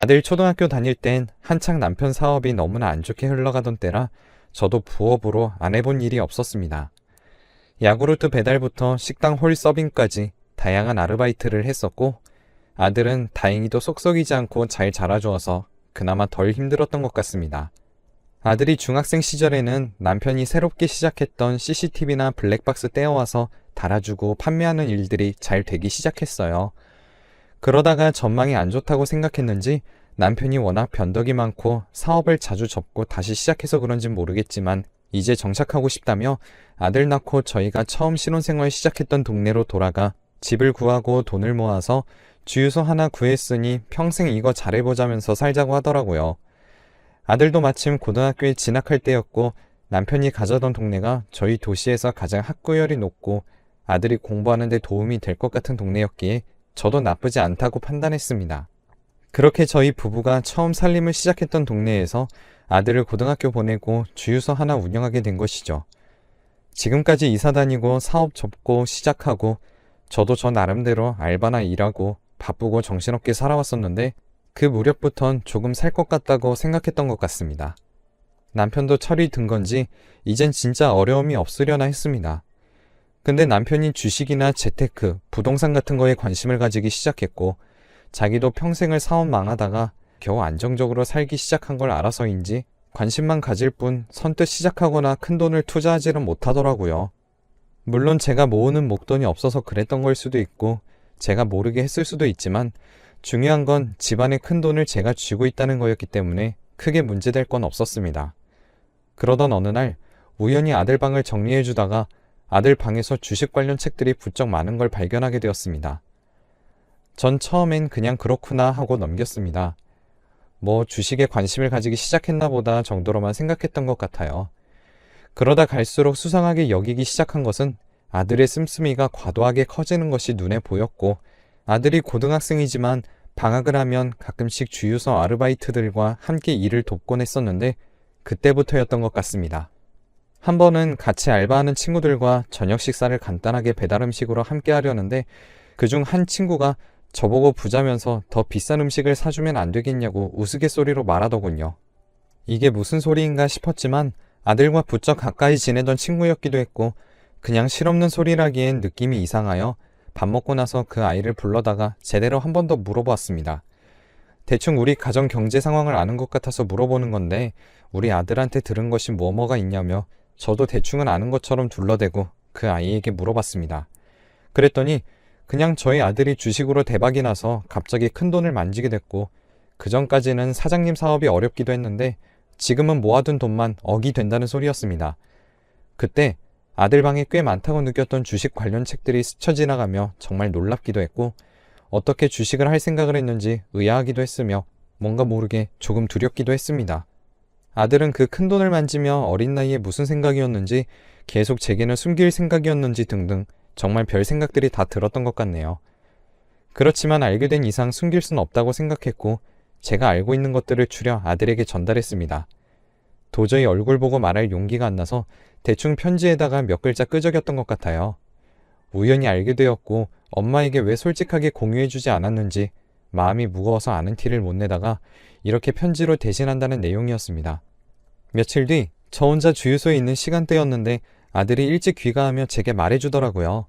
아들 초등학교 다닐 땐 한창 남편 사업이 너무나 안 좋게 흘러가던 때라 저도 부업으로 안 해본 일이 없었습니다. 야구르트 배달부터 식당 홀 서빙까지 다양한 아르바이트를 했었고, 아들은 다행히도 속 썩이지 않고 잘 자라주어서 그나마 덜 힘들었던 것 같습니다. 아들이 중학생 시절에는 남편이 새롭게 시작했던 CCTV나 블랙박스 떼어와서 달아주고 판매하는 일들이 잘 되기 시작했어요. 그러다가 전망이 안 좋다고 생각했는지 남편이 워낙 변덕이 많고 사업을 자주 접고 다시 시작해서 그런진 모르겠지만 이제 정착하고 싶다며 아들 낳고 저희가 처음 신혼생활 시작했던 동네로 돌아가 집을 구하고 돈을 모아서 주유소 하나 구했으니 평생 이거 잘해보자면서 살자고 하더라고요. 아들도 마침 고등학교에 진학할 때였고 남편이 가자던 동네가 저희 도시에서 가장 학구열이 높고 아들이 공부하는 데 도움이 될 것 같은 동네였기에 저도 나쁘지 않다고 판단했습니다. 그렇게 저희 부부가 처음 살림을 시작했던 동네에서 아들을 고등학교 보내고 주유소 하나 운영하게 된 것이죠. 지금까지 이사 다니고 사업 접고 시작하고 저도 저 나름대로 알바나 일하고 바쁘고 정신없게 살아왔었는데 그 무렵부턴 조금 살 것 같다고 생각했던 것 같습니다. 남편도 철이 든 건지 이젠 진짜 어려움이 없으려나 했습니다. 근데 남편이 주식이나 재테크, 부동산 같은 거에 관심을 가지기 시작했고 자기도 평생을 사업 망하다가 겨우 안정적으로 살기 시작한 걸 알아서인지 관심만 가질 뿐 선뜻 시작하거나 큰돈을 투자하지는 못하더라고요. 물론 제가 모으는 목돈이 없어서 그랬던 걸 수도 있고 제가 모르게 했을 수도 있지만 중요한 건 집안의 큰돈을 제가 쥐고 있다는 거였기 때문에 크게 문제될 건 없었습니다. 그러던 어느 날 우연히 아들 방을 정리해주다가 아들 방에서 주식 관련 책들이 부쩍 많은 걸 발견하게 되었습니다. 전 처음엔 그냥 그렇구나 하고 넘겼습니다. 뭐 주식에 관심을 가지기 시작했나 보다 정도로만 생각했던 것 같아요. 그러다 갈수록 수상하게 여기기 시작한 것은 아들의 씀씀이가 과도하게 커지는 것이 눈에 보였고 아들이 고등학생이지만 방학을 하면 가끔씩 주유소 아르바이트들과 함께 일을 돕곤 했었는데 그때부터였던 것 같습니다. 한 번은 같이 알바하는 친구들과 저녁 식사를 간단하게 배달음식으로 함께 하려는데 그중 한 친구가 저보고 부자면서 더 비싼 음식을 사주면 안 되겠냐고 우스갯소리로 말하더군요. 이게 무슨 소리인가 싶었지만 아들과 부쩍 가까이 지내던 친구였기도 했고 그냥 실없는 소리라기엔 느낌이 이상하여 밥 먹고 나서 그 아이를 불러다가 제대로 한 번 더 물어보았습니다. 대충 우리 가정 경제 상황을 아는 것 같아서 물어보는 건데 우리 아들한테 들은 것이 뭐가 있냐며 저도 대충은 아는 것처럼 둘러대고 그 아이에게 물어봤습니다. 그랬더니 그냥 저희 아들이 주식으로 대박이 나서 갑자기 큰 돈을 만지게 됐고 그전까지는 사장님 사업이 어렵기도 했는데 지금은 모아둔 돈만 억이 된다는 소리였습니다. 그때 아들 방에 꽤 많다고 느꼈던 주식 관련 책들이 스쳐 지나가며 정말 놀랍기도 했고 어떻게 주식을 할 생각을 했는지 의아하기도 했으며 뭔가 모르게 조금 두렵기도 했습니다. 아들은 그 큰 돈을 만지며 어린 나이에 무슨 생각이었는지 계속 제게는 숨길 생각이었는지 등등 정말 별 생각들이 다 들었던 것 같네요. 그렇지만 알게 된 이상 숨길 순 없다고 생각했고 제가 알고 있는 것들을 추려 아들에게 전달했습니다. 도저히 얼굴 보고 말할 용기가 안 나서 대충 편지에다가 몇 글자 끄적였던 것 같아요. 우연히 알게 되었고 엄마에게 왜 솔직하게 공유해주지 않았는지 마음이 무거워서 아는 티를 못 내다가 이렇게 편지로 대신한다는 내용이었습니다. 며칠 뒤 저 혼자 주유소에 있는 시간대였는데 아들이 일찍 귀가하며 제게 말해주더라고요.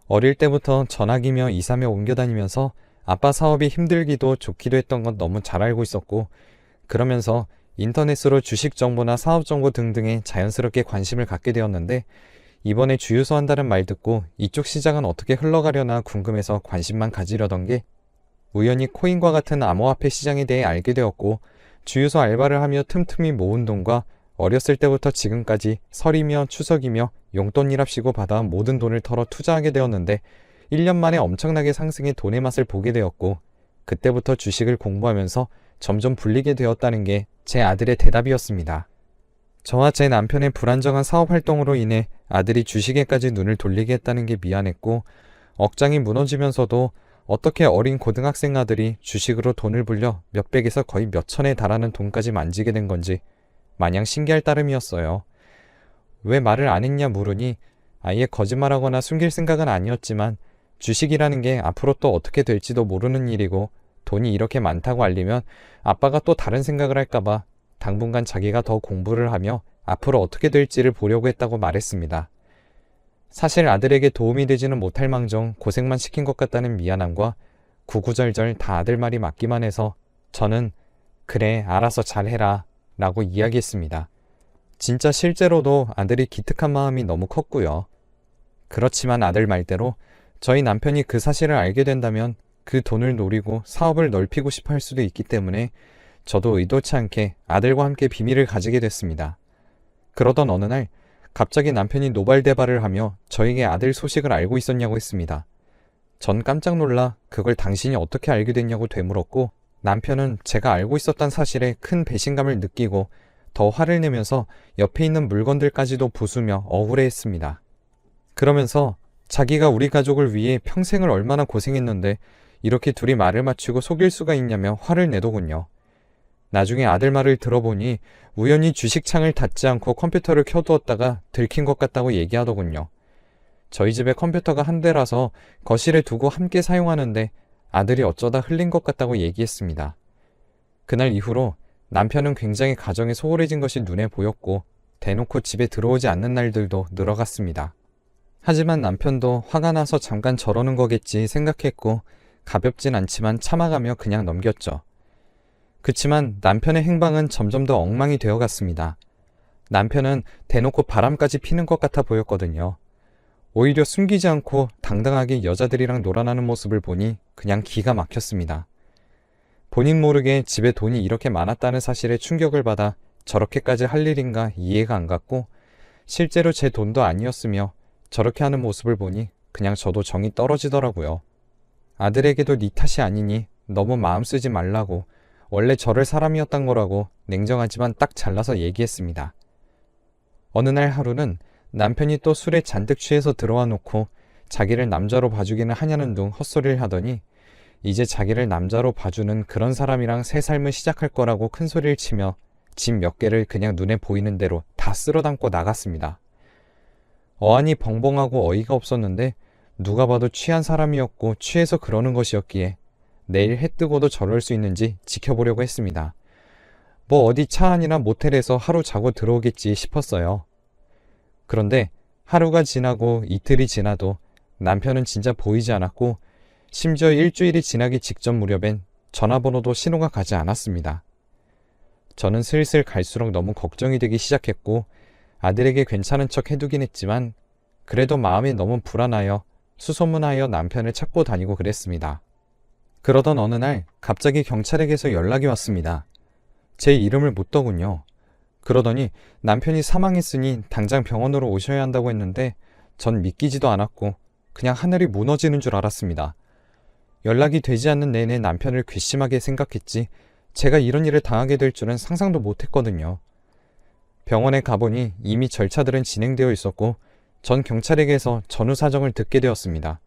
어릴 때부터 전학이며 이사며 옮겨다니면서 아빠 사업이 힘들기도 좋기도 했던 건 너무 잘 알고 있었고 그러면서 인터넷으로 주식 정보나 사업 정보 등등에 자연스럽게 관심을 갖게 되었는데 이번에 주유소 한다는 말 듣고 이쪽 시장은 어떻게 흘러가려나 궁금해서 관심만 가지려던 게 우연히 코인과 같은 암호화폐 시장에 대해 알게 되었고 주유소 알바를 하며 틈틈이 모은 돈과 어렸을 때부터 지금까지 설이며 추석이며 용돈이랍시고 받아온 모든 돈을 털어 투자하게 되었는데 1년 만에 엄청나게 상승해 돈의 맛을 보게 되었고 그때부터 주식을 공부하면서 점점 불리게 되었다는 게 제 아들의 대답이었습니다. 저와 제 남편의 불안정한 사업 활동으로 인해 아들이 주식에까지 눈을 돌리게 했다는 게 미안했고 억장이 무너지면서도 어떻게 어린 고등학생 아들이 주식으로 돈을 불려 몇백에서 거의 몇천에 달하는 돈까지 만지게 된 건지 마냥 신기할 따름이었어요. 왜 말을 안 했냐 물으니 아예 거짓말하거나 숨길 생각은 아니었지만 주식이라는 게 앞으로 또 어떻게 될지도 모르는 일이고 돈이 이렇게 많다고 알리면 아빠가 또 다른 생각을 할까봐 당분간 자기가 더 공부를 하며 앞으로 어떻게 될지를 보려고 했다고 말했습니다. 사실 아들에게 도움이 되지는 못할 망정 고생만 시킨 것 같다는 미안함과 구구절절 다 아들 말이 맞기만 해서 저는 그래 알아서 잘해라 라고 이야기했습니다. 진짜 실제로도 아들이 기특한 마음이 너무 컸고요. 그렇지만 아들 말대로 저희 남편이 그 사실을 알게 된다면 그 돈을 노리고 사업을 넓히고 싶어 할 수도 있기 때문에 저도 의도치 않게 아들과 함께 비밀을 가지게 됐습니다. 그러던 어느 날 갑자기 남편이 노발대발을 하며 저에게 아들 소식을 알고 있었냐고 했습니다. 전 깜짝 놀라 그걸 당신이 어떻게 알게 됐냐고 되물었고 남편은 제가 알고 있었던 사실에 큰 배신감을 느끼고 더 화를 내면서 옆에 있는 물건들까지도 부수며 억울해했습니다. 그러면서 자기가 우리 가족을 위해 평생을 얼마나 고생했는데 이렇게 둘이 말을 맞추고 속일 수가 있냐며 화를 내더군요. 나중에 아들 말을 들어보니 우연히 주식창을 닫지 않고 컴퓨터를 켜두었다가 들킨 것 같다고 얘기하더군요. 저희 집에 컴퓨터가 한 대라서 거실에 두고 함께 사용하는데 아들이 어쩌다 흘린 것 같다고 얘기했습니다. 그날 이후로 남편은 굉장히 가정에 소홀해진 것이 눈에 보였고 대놓고 집에 들어오지 않는 날들도 늘어갔습니다. 하지만 남편도 화가 나서 잠깐 저러는 거겠지 생각했고 가볍진 않지만 참아가며 그냥 넘겼죠. 그치만 남편의 행방은 점점 더 엉망이 되어갔습니다. 남편은 대놓고 바람까지 피는 것 같아 보였거든요. 오히려 숨기지 않고 당당하게 여자들이랑 놀아나는 모습을 보니 그냥 기가 막혔습니다. 본인 모르게 집에 돈이 이렇게 많았다는 사실에 충격을 받아 저렇게까지 할 일인가 이해가 안 갔고 실제로 제 돈도 아니었으며 저렇게 하는 모습을 보니 그냥 저도 정이 떨어지더라고요. 아들에게도 네 탓이 아니니 너무 마음 쓰지 말라고 원래 저럴 사람이었던 거라고 냉정하지만 딱 잘라서 얘기했습니다. 어느 날 하루는 남편이 또 술에 잔뜩 취해서 들어와 놓고 자기를 남자로 봐주기는 하냐는 둥 헛소리를 하더니 이제 자기를 남자로 봐주는 그런 사람이랑 새 삶을 시작할 거라고 큰 소리를 치며 집 몇 개를 그냥 눈에 보이는 대로 다 쓸어담고 나갔습니다. 어안이 벙벙하고 어이가 없었는데 누가 봐도 취한 사람이었고 취해서 그러는 것이었기에 내일 해 뜨고도 저럴 수 있는지 지켜보려고 했습니다. 뭐 어디 차 안이나 모텔에서 하루 자고 들어오겠지 싶었어요. 그런데 하루가 지나고 이틀이 지나도 남편은 진짜 보이지 않았고 심지어 일주일이 지나기 직전 무렵엔 전화번호도 신호가 가지 않았습니다. 저는 슬슬 갈수록 너무 걱정이 되기 시작했고 아들에게 괜찮은 척 해두긴 했지만 그래도 마음이 너무 불안하여 수소문하여 남편을 찾고 다니고 그랬습니다. 그러던 어느 날 갑자기 경찰에게서 연락이 왔습니다. 제 이름을 묻더군요. 그러더니 남편이 사망했으니 당장 병원으로 오셔야 한다고 했는데 전 믿기지도 않았고 그냥 하늘이 무너지는 줄 알았습니다. 연락이 되지 않는 내내 남편을 괘씸하게 생각했지 제가 이런 일을 당하게 될 줄은 상상도 못했거든요. 병원에 가보니 이미 절차들은 진행되어 있었고 전 경찰에게서 전후 사정을 듣게 되었습니다.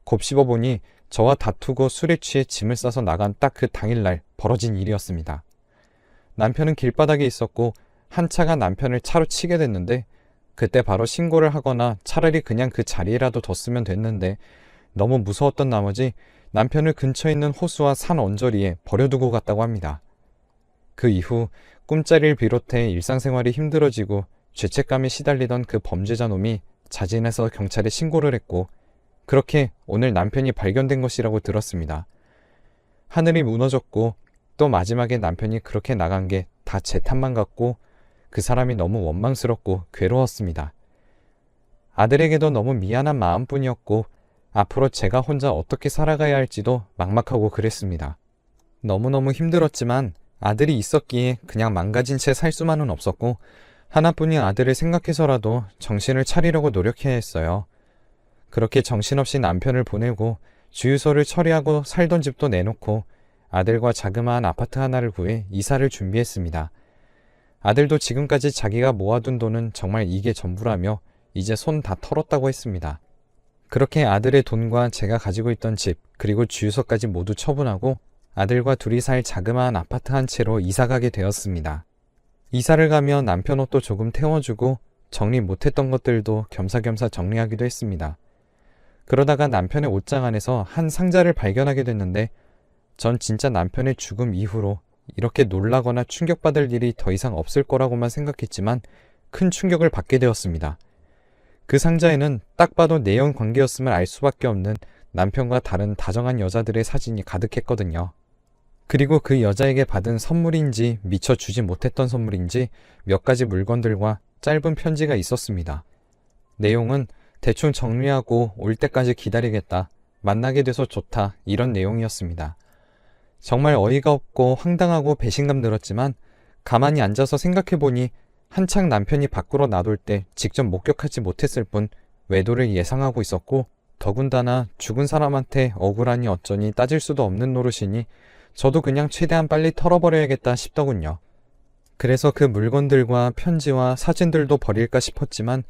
곱씹어 보니 저와 다투고 술에 취해 짐을 싸서 나간 딱 그 당일날 벌어진 일이었습니다. 남편은 길바닥에 있었고 한 차가 남편을 차로 치게 됐는데 그때 바로 신고를 하거나 차라리 그냥 그 자리에라도 뒀으면 됐는데 너무 무서웠던 나머지 남편을 근처에 있는 호수와 산 언저리에 버려두고 갔다고 합니다. 그 이후 꿈자리를 비롯해 일상생활이 힘들어지고 죄책감에 시달리던 그 범죄자 놈이 자진해서 경찰에 신고를 했고 그렇게 오늘 남편이 발견된 것이라고 들었습니다. 하늘이 무너졌고 또 마지막에 남편이 그렇게 나간 게 다 제 탓만 같고 그 사람이 너무 원망스럽고 괴로웠습니다. 아들에게도 너무 미안한 마음뿐이었고 앞으로 제가 혼자 어떻게 살아가야 할지도 막막하고 그랬습니다. 너무너무 힘들었지만 아들이 있었기에 그냥 망가진 채 살 수만은 없었고 하나뿐인 아들을 생각해서라도 정신을 차리려고 노력해야 했어요. 그렇게 정신없이 남편을 보내고 주유소를 처리하고 살던 집도 내놓고 아들과 자그마한 아파트 하나를 구해 이사를 준비했습니다. 아들도 지금까지 자기가 모아둔 돈은 정말 이게 전부라며 이제 손 다 털었다고 했습니다. 그렇게 아들의 돈과 제가 가지고 있던 집 그리고 주유소까지 모두 처분하고 아들과 둘이 살 자그마한 아파트 한 채로 이사가게 되었습니다. 이사를 가며 남편 옷도 조금 태워주고 정리 못했던 것들도 겸사겸사 정리하기도 했습니다. 그러다가 남편의 옷장 안에서 한 상자를 발견하게 됐는데 전 진짜 남편의 죽음 이후로 이렇게 놀라거나 충격받을 일이 더 이상 없을 거라고만 생각했지만 큰 충격을 받게 되었습니다. 그 상자에는 딱 봐도 내연 관계였음을 알 수밖에 없는 남편과 다른 다정한 여자들의 사진이 가득했거든요. 그리고 그 여자에게 받은 선물인지 미처 주지 못했던 선물인지 몇 가지 물건들과 짧은 편지가 있었습니다. 내용은 대충 정리하고 올 때까지 기다리겠다, 만나게 돼서 좋다, 이런 내용이었습니다. 정말 어이가 없고 황당하고 배신감 들었지만 가만히 앉아서 생각해보니 한창 남편이 밖으로 나돌 때 직접 목격하지 못했을 뿐 외도를 예상하고 있었고, 더군다나 죽은 사람한테 억울하니 어쩌니 따질 수도 없는 노릇이니 저도 그냥 최대한 빨리 털어버려야겠다 싶더군요. 그래서 그 물건들과 편지와 사진들도 버릴까 싶었지만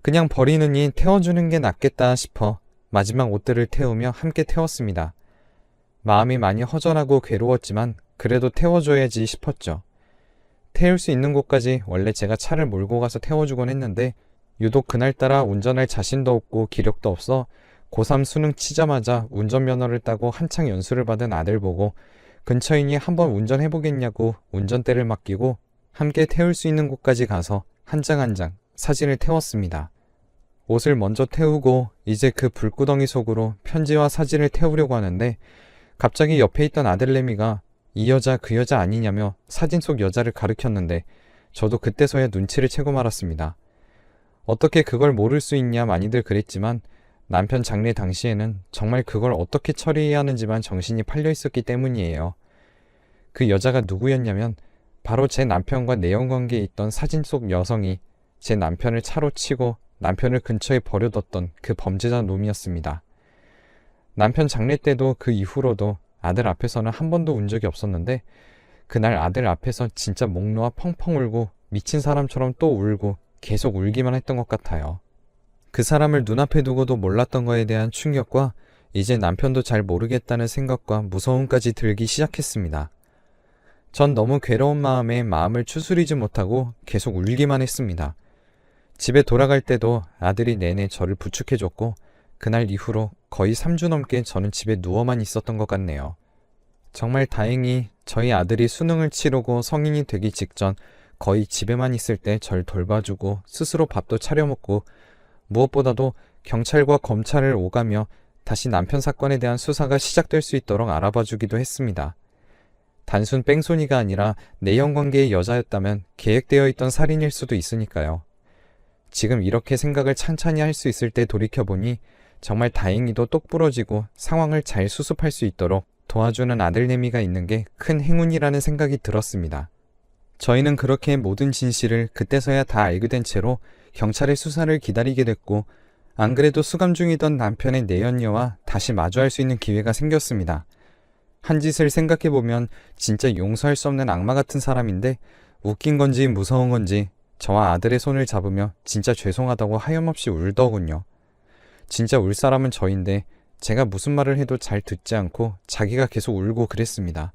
그냥 버리느니 태워주는 게 낫겠다 싶어 마지막 옷들을 태우며 함께 태웠습니다. 마음이 많이 허전하고 괴로웠지만 그래도 태워줘야지 싶었죠. 태울 수 있는 곳까지 원래 제가 차를 몰고 가서 태워주곤 했는데 유독 그날따라 운전할 자신도 없고 기력도 없어 고3 수능 치자마자 운전면허를 따고 한창 연수를 받은 아들 보고 근처이니 한번 운전해보겠냐고 운전대를 맡기고 함께 태울 수 있는 곳까지 가서 한 장 한 장 사진을 태웠습니다. 옷을 먼저 태우고 이제 그 불구덩이 속으로 편지와 사진을 태우려고 하는데 갑자기 옆에 있던 아들내미가 이 여자 그 여자 아니냐며 사진 속 여자를 가리켰는데 저도 그때서야 눈치를 채고 말았습니다. 어떻게 그걸 모를 수 있냐 많이들 그랬지만 남편 장례 당시에는 정말 그걸 어떻게 처리해야 하는지만 정신이 팔려 있었기 때문이에요. 그 여자가 누구였냐면 바로 제 남편과 내연관계에 있던 사진 속 여성이 제 남편을 차로 치고 남편을 근처에 버려뒀던 그 범죄자 놈이었습니다. 남편 장례 때도 그 이후로도 아들 앞에서는 한 번도 운 적이 없었는데 그날 아들 앞에서 진짜 목 놓아 펑펑 울고 미친 사람처럼 또 울고 계속 울기만 했던 것 같아요. 그 사람을 눈앞에 두고도 몰랐던 거에 대한 충격과 이제 남편도 잘 모르겠다는 생각과 무서움까지 들기 시작했습니다. 전 너무 괴로운 마음에 마음을 추스리지 못하고 계속 울기만 했습니다. 집에 돌아갈 때도 아들이 내내 저를 부축해줬고 그날 이후로 거의 3주 넘게 저는 집에 누워만 있었던 것 같네요. 정말 다행히 저희 아들이 수능을 치르고 성인이 되기 직전 거의 집에만 있을 때 절 돌봐주고 스스로 밥도 차려 먹고 무엇보다도 경찰과 검찰을 오가며 다시 남편 사건에 대한 수사가 시작될 수 있도록 알아봐주기도 했습니다. 단순 뺑소니가 아니라 내연관계의 여자였다면 계획되어 있던 살인일 수도 있으니까요. 지금 이렇게 생각을 찬찬히 할 수 있을 때 돌이켜보니 정말 다행히도 똑부러지고 상황을 잘 수습할 수 있도록 도와주는 아들내미가 있는 게 큰 행운이라는 생각이 들었습니다. 저희는 그렇게 모든 진실을 그때서야 다 알게 된 채로 경찰의 수사를 기다리게 됐고 안 그래도 수감 중이던 남편의 내연녀와 다시 마주할 수 있는 기회가 생겼습니다. 한 짓을 생각해보면 진짜 용서할 수 없는 악마 같은 사람인데 웃긴 건지 무서운 건지 저와 아들의 손을 잡으며 진짜 죄송하다고 하염없이 울더군요. 진짜 울 사람은 저인데 제가 무슨 말을 해도 잘 듣지 않고 자기가 계속 울고 그랬습니다.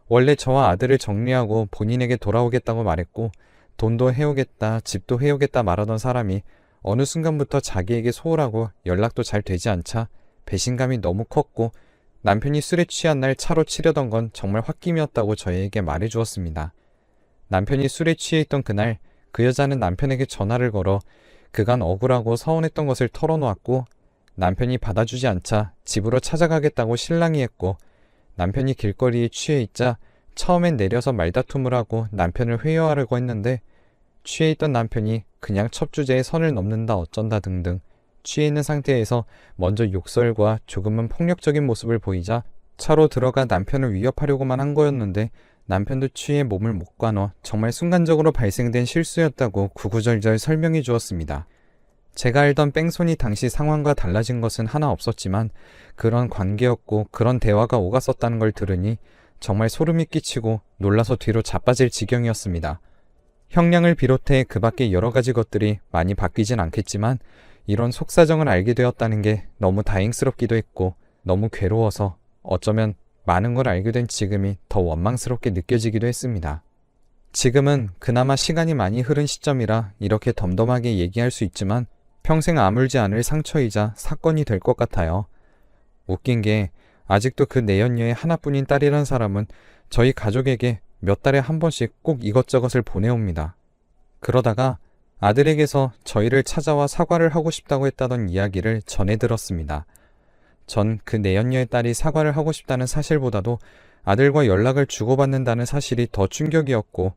원래 저와 아들을 정리하고 본인에게 돌아오겠다고 말했고 돈도 해오겠다, 집도 해오겠다 말하던 사람이 어느 순간부터 자기에게 소홀하고 연락도 잘 되지 않자 배신감이 너무 컸고 남편이 술에 취한 날 차로 치려던 건 정말 홧김이었다고 저희에게 말해주었습니다. 남편이 술에 취해 있던 그날 그 여자는 남편에게 전화를 걸어 그간 억울하고 서운했던 것을 털어놓았고 남편이 받아주지 않자 집으로 찾아가겠다고 실랑이 했고 남편이 길거리에 취해 있자 처음엔 내려서 말다툼을 하고 남편을 회유하려고 했는데 취해 있던 남편이 그냥 첩주제에 선을 넘는다 어쩐다 등등 취해 있는 상태에서 먼저 욕설과 조금은 폭력적인 모습을 보이자 차로 들어가 남편을 위협하려고만 한 거였는데 남편도 취해 몸을 못 가눠 정말 순간적으로 발생된 실수였다고 구구절절 설명해 주었습니다. 제가 알던 뺑소니 당시 상황과 달라진 것은 하나 없었지만 그런 관계였고 그런 대화가 오갔었다는 걸 들으니 정말 소름이 끼치고 놀라서 뒤로 자빠질 지경이었습니다. 형량을 비롯해 그 밖에 여러 가지 것들이 많이 바뀌진 않겠지만 이런 속사정을 알게 되었다는 게 너무 다행스럽기도 했고 너무 괴로워서 어쩌면 많은 걸 알게 된 지금이 더 원망스럽게 느껴지기도 했습니다. 지금은 그나마 시간이 많이 흐른 시점이라 이렇게 덤덤하게 얘기할 수 있지만 평생 아물지 않을 상처이자 사건이 될 것 같아요. 웃긴 게 아직도 그 내연녀의 하나뿐인 딸이란 사람은 저희 가족에게 몇 달에 한 번씩 꼭 이것저것을 보내옵니다. 그러다가 아들에게서 저희를 찾아와 사과를 하고 싶다고 했다던 이야기를 전해 들었습니다. 전 그 내연녀의 딸이 사과를 하고 싶다는 사실보다도 아들과 연락을 주고받는다는 사실이 더 충격이었고,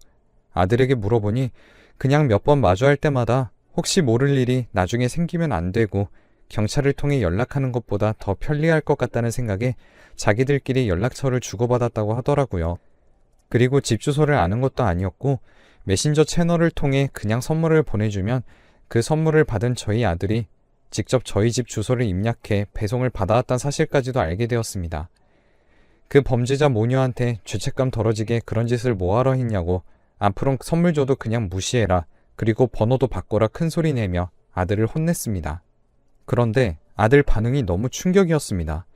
아들에게 물어보니 그냥 몇 번 마주할 때마다 혹시 모를 일이 나중에 생기면 안 되고 경찰을 통해 연락하는 것보다 더 편리할 것 같다는 생각에 자기들끼리 연락처를 주고받았다고 하더라고요. 그리고 집 주소를 아는 것도 아니었고 메신저 채널을 통해 그냥 선물을 보내주면 그 선물을 받은 저희 아들이 직접 저희 집 주소를 입력해 배송을 받아왔다는 사실까지도 알게 되었습니다. 그 범죄자 모녀한테 죄책감 덜어지게 그런 짓을 뭐하러 했냐고, 앞으로 선물 줘도 그냥 무시해라, 그리고 번호도 바꿔라 큰 소리 내며 아들을 혼냈습니다. 그런데 아들 반응이 너무 충격이었습니다.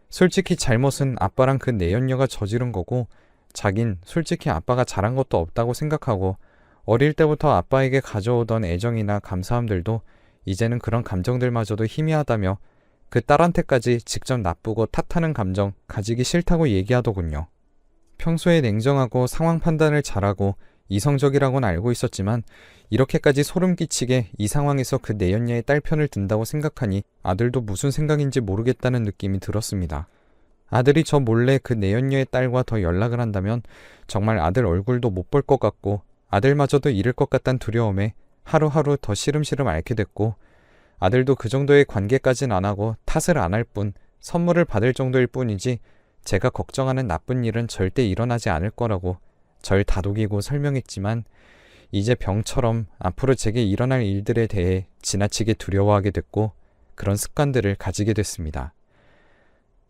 솔직히 잘못은 아빠랑 그 내연녀가 저지른 거고, 자긴 솔직히 아빠가 잘한 것도 없다고 생각하고 어릴 때부터 아빠에게 가져오던 애정이나 감사함들도 이제는 그런 감정들마저도 희미하다며 그 딸한테까지 직접 나쁘고 탓하는 감정 가지기 싫다고 얘기하더군요. 평소에 냉정하고 상황 판단을 잘하고 이성적이라고는 알고 있었지만 이렇게까지 소름 끼치게 이 상황에서 그 내연녀의 딸 편을 든다고 생각하니 아들도 무슨 생각인지 모르겠다는 느낌이 들었습니다. 아들이 저 몰래 그 내연녀의 딸과 더 연락을 한다면 정말 아들 얼굴도 못 볼 것 같고 아들마저도 잃을 것 같다는 두려움에 하루하루 더 시름시름 앓게 됐고, 아들도 그 정도의 관계까진 안 하고 탓을 안 할 뿐 선물을 받을 정도일 뿐이지 제가 걱정하는 나쁜 일은 절대 일어나지 않을 거라고 절 다독이고 설명했지만, 이제 병처럼 앞으로 제게 일어날 일들에 대해 지나치게 두려워하게 됐고 그런 습관들을 가지게 됐습니다.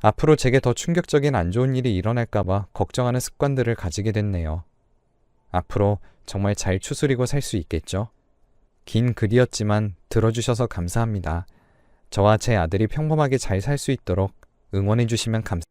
앞으로 제게 더 충격적인 안 좋은 일이 일어날까봐 걱정하는 습관들을 가지게 됐네요. 앞으로 정말 잘 추스리고 살 수 있겠죠? 긴 글이었지만 들어주셔서 감사합니다. 저와 제 아들이 평범하게 잘 살 수 있도록 응원해주시면 감사합니다.